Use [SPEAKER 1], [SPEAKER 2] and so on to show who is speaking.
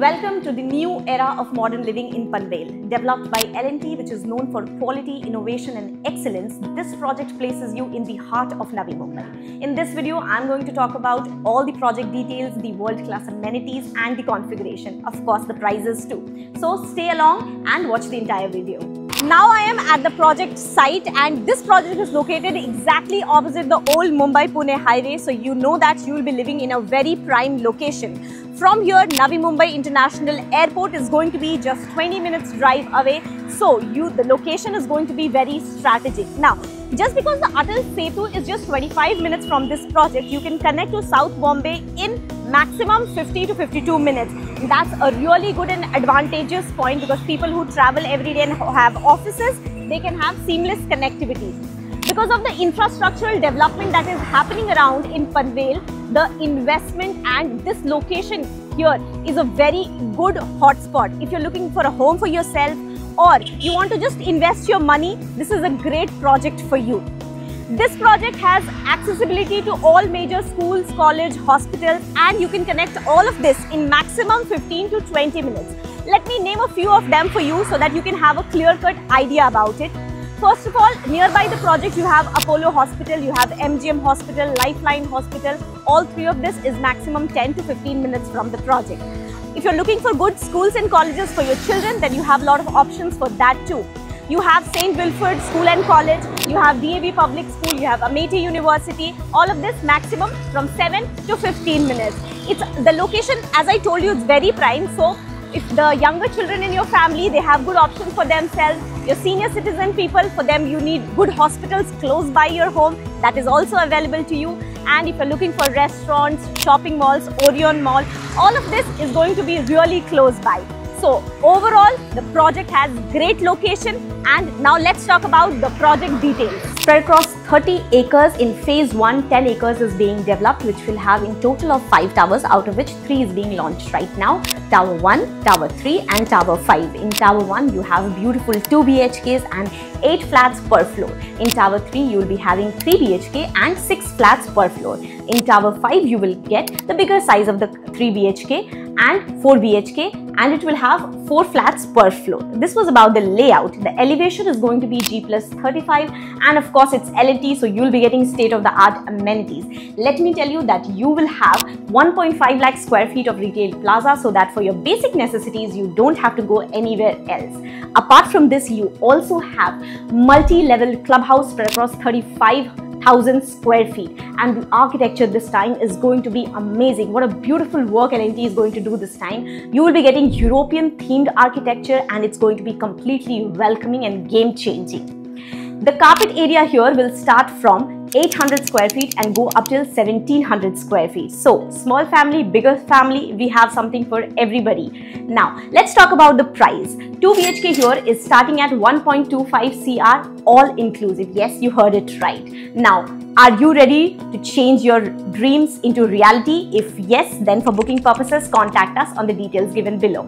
[SPEAKER 1] Welcome to the new era of modern living in Panvel. Developed by L&T, which is known for quality, innovation and excellence, this project places you in the heart of Navi Mumbai. In this video, I'm going to talk about all the project details, the world-class amenities and the configuration. Of course, the prices too. So stay along and watch the entire video. Now I am at the project site, and this project is located exactly opposite the old Mumbai-Pune highway. So you know that you will be living in a very prime location. From here, Navi Mumbai International Airport is going to be just 20 minutes drive away. So the location is going to be very strategic. Now, just because the Atal Setu is just 25 minutes from this project, you can connect to South Bombay in maximum 50 to 52 minutes. That's a really good and advantageous point, because people who travel every day and have offices, they can have seamless connectivity. Because of the infrastructural development that is happening around in Panvel, the investment and this location here is a very good hotspot. If you're looking for a home for yourself or you want to just invest your money, this is a great project for you. This project has accessibility to all major schools, college, hospitals, and you can connect all of this in maximum 15 to 20 minutes. Let me name a few of them for you so that you can have a clear-cut idea about it. First of all, nearby the project you have Apollo Hospital, you have MGM Hospital, Lifeline Hospital. All three of this is maximum 10 to 15 minutes from the project. If you're looking for good schools and colleges for your children, then you have a lot of options for that too. You have St. Wilfrid School and College, you have DAV Public School, you have Amity University. All of this maximum from 7 to 15 minutes. The location, as I told you, it's very prime. So if the younger children in your family, they have good options for themselves. Your senior citizen people, for them you need good hospitals close by your home. That is also available to you. And if you're looking for restaurants, shopping malls, Orion Mall, all of this is going to be really close by. So overall, the project has great location. And now let's talk about the project details. Spread across 30 acres in phase 1, 10 acres is being developed, which will have in total of 5 towers, out of which 3 is being launched right now. Tower 1, Tower 3 and Tower 5. In Tower 1, you have beautiful 2 BHKs and 8 flats per floor. In Tower 3, you will be having 3 BHK and 6 flats per floor. In Tower 5, you will get the bigger size of the 3 BHK and 4 BHK, and it will have 4 flats per floor. This was about the layout. The elevation is going to be G+35, and of course it's L&T, so you'll be getting state-of-the-art amenities. Let me tell you that you will have 1.5 lakh square feet of retail plaza, so that for your basic necessities you don't have to go anywhere else. Apart from this, you also have multi-level clubhouse spread across 35,000 square feet, and the architecture this time is going to be amazing. What a beautiful work L&T is going to do this time. You will be getting European themed architecture, and it's going to be completely welcoming and game changing. The carpet area here will start from 800 square feet and go up till 1700 square feet. So small family, bigger family, we have something for everybody. Now let's talk about the price. 2 BHK here is starting at 1.25 CR, all inclusive. Yes, you heard it right. Now, are you ready to change your dreams into reality? If yes, then for booking purposes, contact us on the details given below.